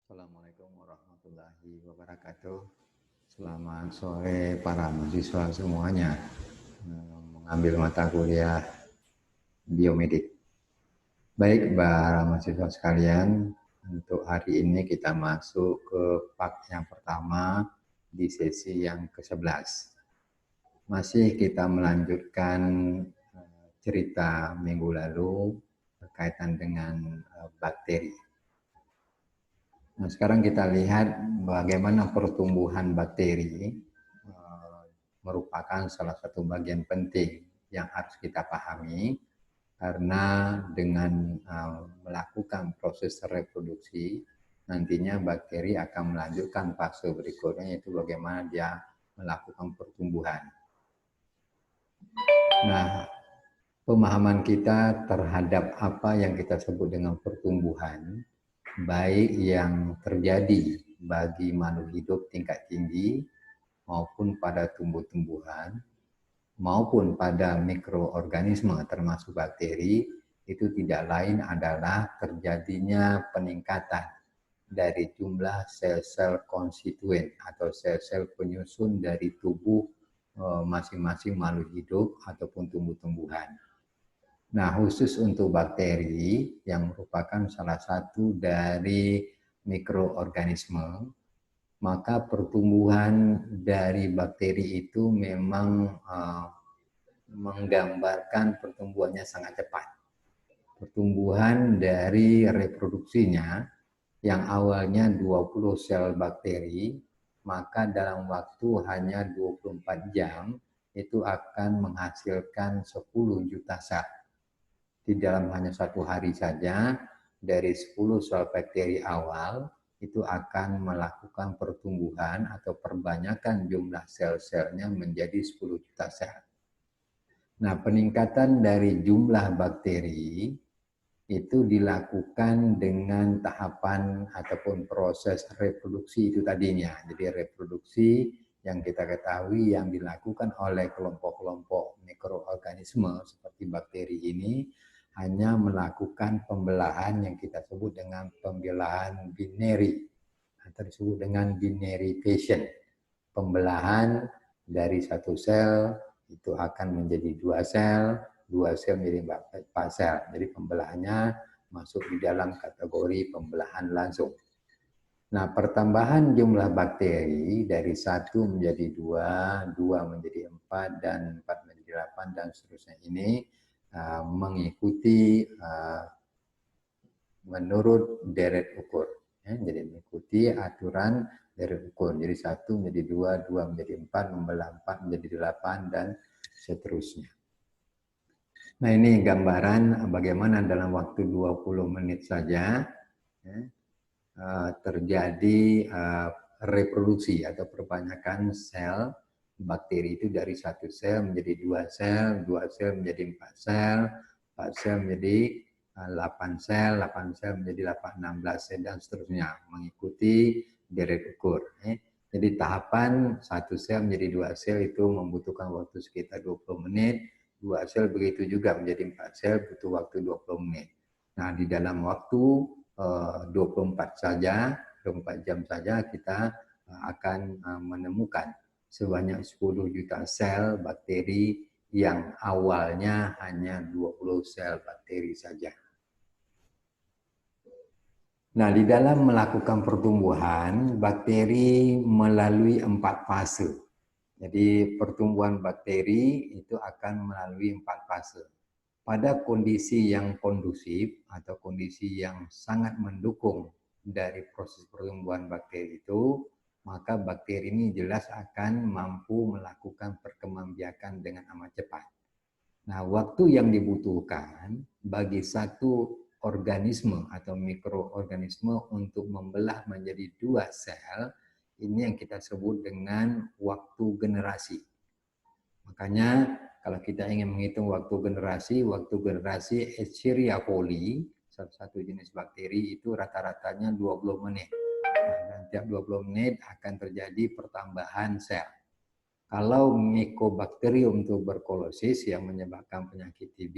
Assalamualaikum warahmatullahi wabarakatuh. Selamat sore para mahasiswa semuanya mengambil mata kuliah biomedik. Baik para mahasiswa sekalian, untuk hari ini kita masuk ke part yang pertama di sesi yang ke-11. Masih kita melanjutkan cerita minggu lalu berkaitan dengan bakteri. Nah, sekarang kita lihat bagaimana pertumbuhan bakteri merupakan salah satu bagian penting yang harus kita pahami, karena dengan melakukan proses reproduksi, nantinya bakteri akan melanjutkan fase berikutnya, yaitu bagaimana dia melakukan pertumbuhan. Nah, pemahaman kita terhadap apa yang kita sebut dengan pertumbuhan, baik yang terjadi bagi makhluk hidup tingkat tinggi maupun pada tumbuh-tumbuhan maupun pada mikroorganisme termasuk bakteri, itu tidak lain adalah terjadinya peningkatan dari jumlah sel-sel konstituen atau sel-sel penyusun dari tubuh masing-masing makhluk hidup ataupun tumbuh-tumbuhan. Nah, khusus untuk bakteri yang merupakan salah satu dari mikroorganisme, maka pertumbuhan dari bakteri itu memang menggambarkan pertumbuhannya sangat cepat. Pertumbuhan dari reproduksinya yang awalnya 20 sel bakteri, maka dalam waktu hanya 24 jam itu akan menghasilkan 10 juta sel. Di dalam hanya satu hari saja, dari 10 sel bakteri awal, itu akan melakukan pertumbuhan atau perbanyakan jumlah sel-selnya menjadi 10 juta sel. Nah, peningkatan dari jumlah bakteri itu dilakukan dengan tahapan ataupun proses reproduksi itu tadinya. Jadi reproduksi yang kita ketahui yang dilakukan oleh kelompok-kelompok mikroorganisme seperti bakteri ini hanya melakukan pembelahan yang kita sebut dengan pembelahan binary atau disebut dengan binary fission. Pembelahan dari satu sel itu akan menjadi dua sel menjadi 4 sel. Jadi pembelahannya masuk di dalam kategori pembelahan langsung. Nah, pertambahan jumlah bakteri dari 1 menjadi 2, 2 menjadi 4, dan 4 menjadi 8, dan seterusnya ini mengikuti menurut deret ukur. Jadi mengikuti aturan deret ukur. Jadi 1 menjadi 2, 2 menjadi 4, membelah 4 menjadi 8, dan seterusnya. Nah, ini gambaran bagaimana dalam waktu 20 menit saja terjadi reproduksi atau perbanyakan sel bakteri itu dari 1 sel menjadi 2 sel menjadi 4 sel, 4 sel menjadi 8 sel, 8 sel menjadi 16 sel, dan seterusnya mengikuti deret ukur. Jadi tahapan 1 sel menjadi 2 sel itu membutuhkan waktu sekitar 20 menit, 2 sel begitu juga menjadi 4 sel butuh waktu 20 menit. Nah, di dalam waktu 24 saja, 24 jam saja kita akan menemukan sebanyak 10 juta sel bakteri yang awalnya hanya 20 sel bakteri saja. Nah, di dalam melakukan pertumbuhan, bakteri melalui 4 fase. Jadi pertumbuhan bakteri itu akan melalui 4 fase. Pada kondisi yang kondusif atau kondisi yang sangat mendukung dari proses pertumbuhan bakteri itu, maka bakteri ini jelas akan mampu melakukan perkembangbiakan dengan amat cepat. Nah, waktu yang dibutuhkan bagi satu organisme atau mikroorganisme untuk membelah menjadi 2 sel, ini yang kita sebut dengan waktu generasi. Makanya kalau kita ingin menghitung waktu generasi Escherichia coli, salah satu jenis bakteri itu rata-ratanya 20 menit. Dan tiap 20 menit akan terjadi pertambahan sel. Kalau Mycobacterium tuberculosis yang menyebabkan penyakit TB,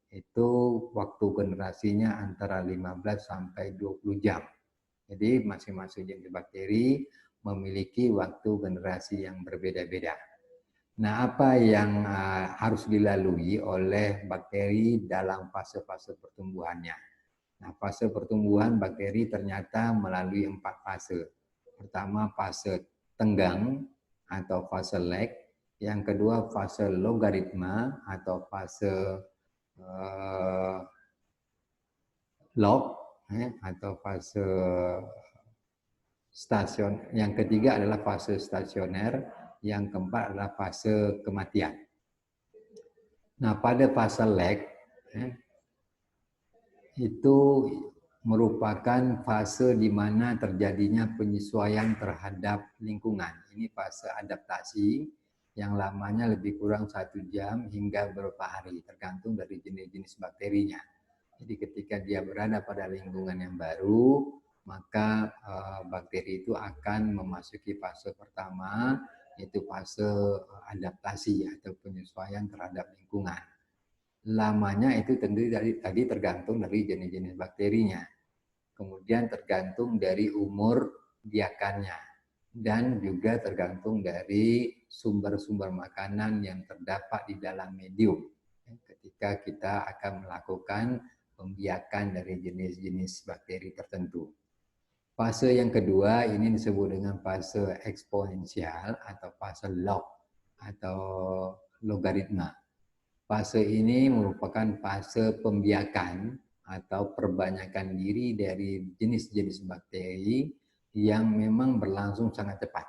itu waktu generasinya antara 15 sampai 20 jam. Jadi masing-masing jenis bakteri memiliki waktu generasi yang berbeda-beda. Nah, apa yang harus dilalui oleh bakteri dalam fase-fase pertumbuhannya? Nah, fase pertumbuhan bakteri ternyata melalui 4 fase. Pertama, fase tenggang atau fase lag. Yang kedua, fase logaritma atau fase log atau fase stasioner. Yang ketiga adalah fase stasioner. Yang keempat adalah fase kematian. Nah, pada fase lag itu merupakan fase di mana terjadinya penyesuaian terhadap lingkungan. Ini fase adaptasi yang lamanya lebih kurang 1 jam hingga beberapa hari, tergantung dari jenis-jenis bakterinya. Jadi ketika dia berada pada lingkungan yang baru, maka bakteri itu akan memasuki fase pertama, yaitu fase adaptasi atau penyesuaian terhadap lingkungan. Lamanya itu tentu tadi tergantung dari jenis-jenis bakterinya. Kemudian tergantung dari umur biakannya. Dan juga tergantung dari sumber-sumber makanan yang terdapat di dalam medium. Ketika kita akan melakukan pembiakan dari jenis-jenis bakteri tertentu. Fase yang kedua ini disebut dengan fase eksponensial atau fase log atau logaritma. Fase ini merupakan fase pembiakan atau perbanyakan diri dari jenis-jenis bakteri yang memang berlangsung sangat cepat.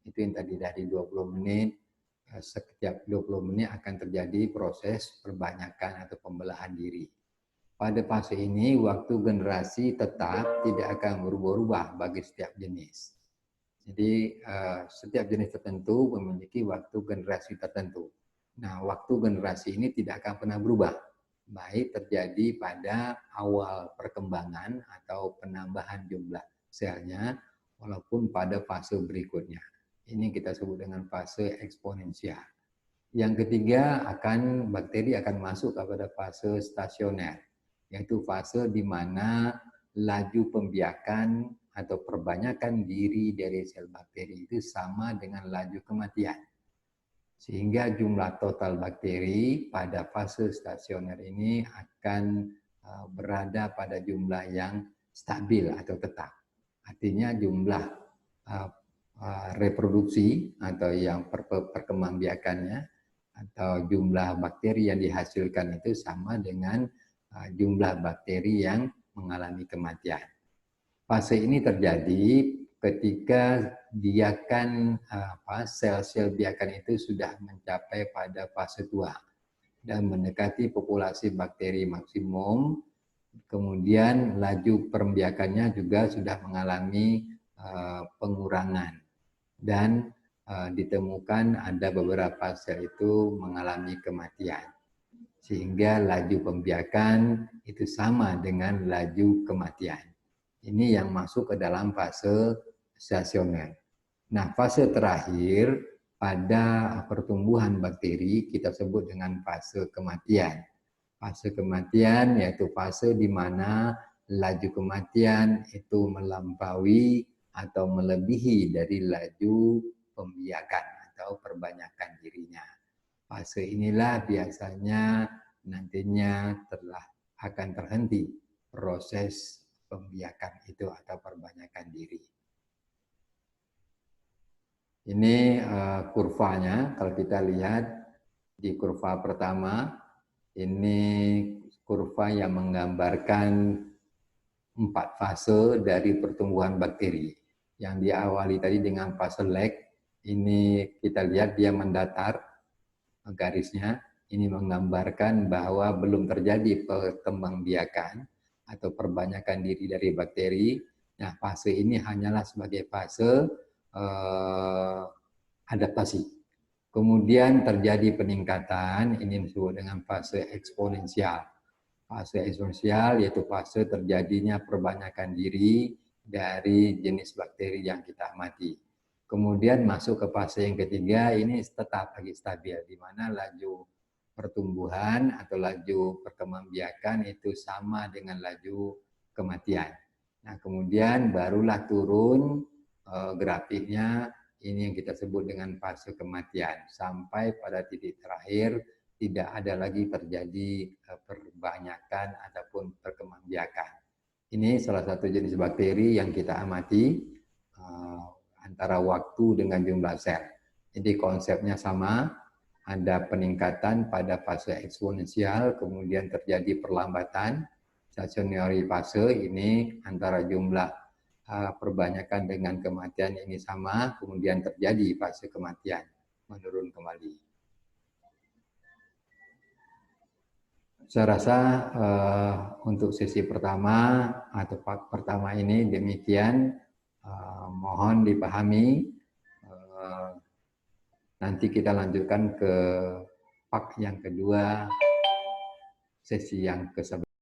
Itu yang tadi dari 20 menit, setiap 20 menit akan terjadi proses perbanyakan atau pembelahan diri. Pada fase ini, waktu generasi tetap tidak akan berubah-ubah bagi setiap jenis. Jadi, setiap jenis tertentu memiliki waktu generasi tertentu. Nah, waktu generasi ini tidak akan pernah berubah, baik terjadi pada awal perkembangan atau penambahan jumlah selnya, walaupun pada fase berikutnya. Ini kita sebut dengan fase eksponensial. Yang ketiga, bakteri akan masuk kepada fase stasioner, yaitu fase di mana laju pembiakan atau perbanyakan diri dari sel bakteri itu sama dengan laju kematian. Sehingga jumlah total bakteri pada fase stasioner ini akan berada pada jumlah yang stabil atau tetap. Artinya jumlah reproduksi atau yang perkembangbiakannya atau jumlah bakteri yang dihasilkan itu sama dengan jumlah bakteri yang mengalami kematian. Fase ini terjadi ketika biakan sel-sel biakan itu sudah mencapai pada fase tua dan mendekati populasi bakteri maksimum, kemudian laju perbiakannya juga sudah mengalami pengurangan dan ditemukan ada beberapa sel itu mengalami kematian, sehingga laju pembiakan itu sama dengan laju kematian. Ini yang masuk ke dalam fase stasioner. Nah, fase terakhir pada pertumbuhan bakteri kita sebut dengan fase kematian. Fase kematian yaitu fase di mana laju kematian itu melampaui atau melebihi dari laju pembiakan atau perbanyakan dirinya. Fase inilah biasanya nantinya akan terhenti proses pembiakan itu atau perbanyakan diri. Ini kurvanya, kalau kita lihat di kurva pertama, ini kurva yang menggambarkan 4 fase dari pertumbuhan bakteri. Yang diawali tadi dengan fase lag, ini kita lihat dia mendatar garisnya, ini menggambarkan bahwa belum terjadi perkembangbiakan atau perbanyakan diri dari bakteri. Nah, fase ini hanyalah sebagai fase adaptasi. Kemudian terjadi peningkatan, ini disebut dengan fase eksponensial. Fase eksponensial yaitu fase terjadinya perbanyakan diri dari jenis bakteri yang kita amati. Kemudian masuk ke fase yang ketiga, ini tetap lagi stabil, di mana laju pertumbuhan atau laju perkembangbiakan itu sama dengan laju kematian. Nah, kemudian barulah turun grafiknya, ini yang kita sebut dengan fase kematian. Sampai pada titik terakhir tidak ada lagi terjadi perbanyakan ataupun perkembangbiakan. Ini salah satu jenis bakteri yang kita amati antara waktu dengan jumlah sel. Jadi konsepnya sama, ada peningkatan pada fase eksponensial, kemudian terjadi perlambatan, stationary fase ini antara jumlah perbanyakan dengan kematian ini sama, kemudian terjadi fase kematian, menurun kembali. Saya rasa untuk sesi pertama atau part pertama ini demikian, mohon dipahami. Nanti kita lanjutkan ke part yang kedua, sesi yang ke-11.